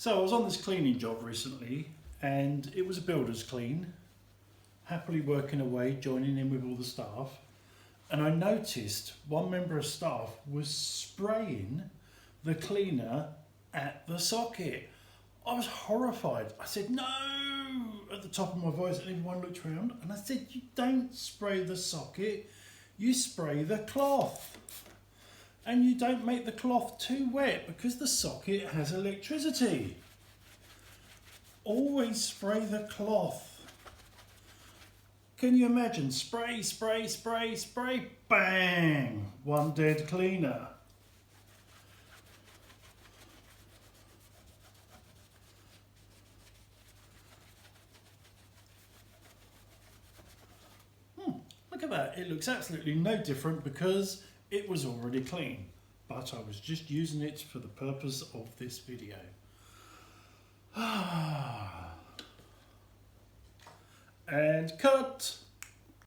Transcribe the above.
So I was on this cleaning job recently and it was a builder's clean, happily working away, joining in with all the staff. And I noticed one member of staff was spraying the cleaner at the socket. I was horrified. I said, "No," at the top of my voice, and everyone looked around and I said, "You don't spray the socket, you spray the cloth. And you don't make the cloth too wet because the socket has electricity. Always spray the cloth." Can you imagine? Spray, spray, spray, spray, bang! One dead cleaner. Look at that. It looks absolutely no different because it was already clean, but I was just using it for the purpose of this video. And cut!